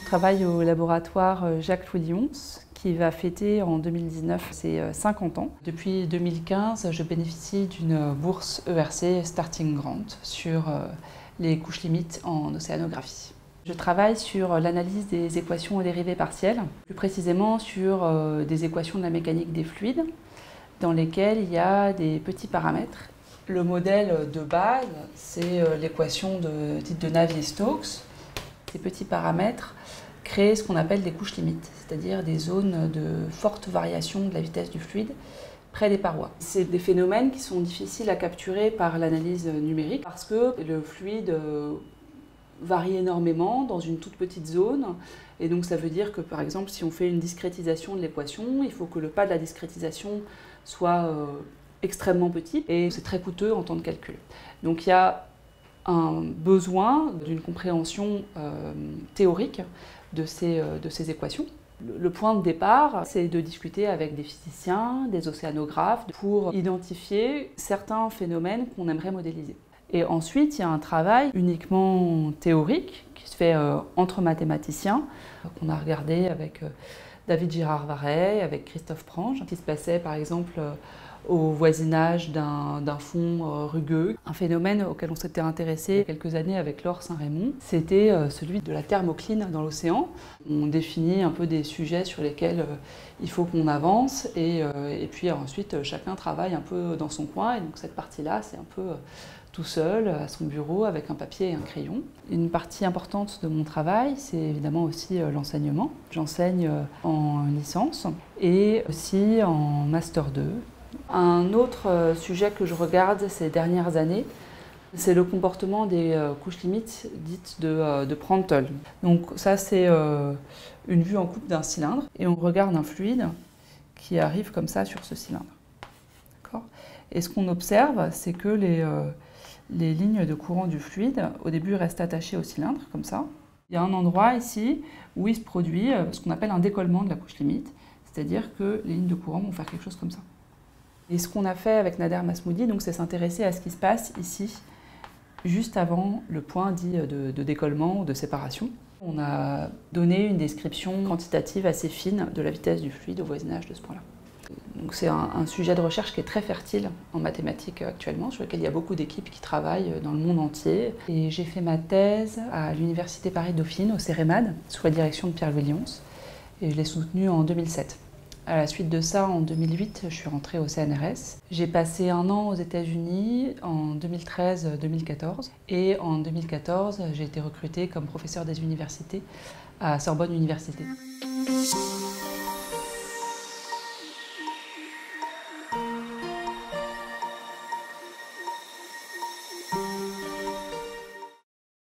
Je travaille au laboratoire Jacques-Louis Lyons, qui va fêter en 2019 ses 50 ans. Depuis 2015, je bénéficie d'une bourse ERC Starting Grant sur les couches limites en océanographie. Je travaille sur l'analyse des équations aux dérivées partielles, plus précisément sur des équations de la mécanique des fluides, dans lesquelles il y a des petits paramètres. Le modèle de base, c'est l'équation dite de Navier-Stokes. Ces petits paramètres créent ce qu'on appelle des couches limites, c'est-à-dire des zones de forte variation de la vitesse du fluide près des parois. C'est des phénomènes qui sont difficiles à capturer par l'analyse numérique parce que le fluide varie énormément dans une toute petite zone. Et donc ça veut dire que par exemple si on fait une discrétisation de l'équation, il faut que le pas de la discrétisation soit extrêmement petit et c'est très coûteux en temps de calcul. Donc il y a un besoin d'une compréhension théorique de ces équations. Le point de départ, c'est de discuter avec des physiciens, des océanographes, pour identifier certains phénomènes qu'on aimerait modéliser. Et ensuite, il y a un travail uniquement théorique qui se fait entre mathématiciens, qu'on a regardé avec David Girard-Varey, avec Christophe Prange, qui se passait par exemple au voisinage d'un fond rugueux. Un phénomène auquel on s'était intéressé il y a quelques années avec Laure Saint-Raymond, c'était celui de la thermocline dans l'océan. On définit un peu des sujets sur lesquels il faut qu'on avance et puis ensuite chacun travaille un peu dans son coin et donc cette partie-là c'est un peu tout seul à son bureau avec un papier et un crayon. Une partie importante de mon travail, c'est évidemment aussi l'enseignement. J'enseigne en licence et aussi en Master 2. Un autre sujet que je regarde ces dernières années, c'est le comportement des couches limites dites de Prandtl. Donc ça c'est une vue en coupe d'un cylindre et on regarde un fluide qui arrive comme ça sur ce cylindre. Et ce qu'on observe, c'est que les lignes de courant du fluide, au début, restent attachées au cylindre, comme ça. Il y a un endroit ici où il se produit ce qu'on appelle un décollement de la couche limite, c'est-à-dire que les lignes de courant vont faire quelque chose comme ça. Et ce qu'on a fait avec Nader Masmoudi, c'est s'intéresser à ce qui se passe ici, juste avant le point dit de décollement ou de séparation. On a donné une description quantitative assez fine de la vitesse du fluide au voisinage de ce point-là. C'est un sujet de recherche qui est très fertile en mathématiques actuellement, sur lequel il y a beaucoup d'équipes qui travaillent dans le monde entier. Et j'ai fait ma thèse à l'Université Paris-Dauphine, au CEREMAD, sous la direction de Pierre-Louis Lyons, et je l'ai soutenue en 2007. À la suite de ça, en 2008, je suis rentrée au CNRS. J'ai passé un an aux États-Unis en 2013-2014. Et en 2014, j'ai été recrutée comme professeure des universités à Sorbonne Université.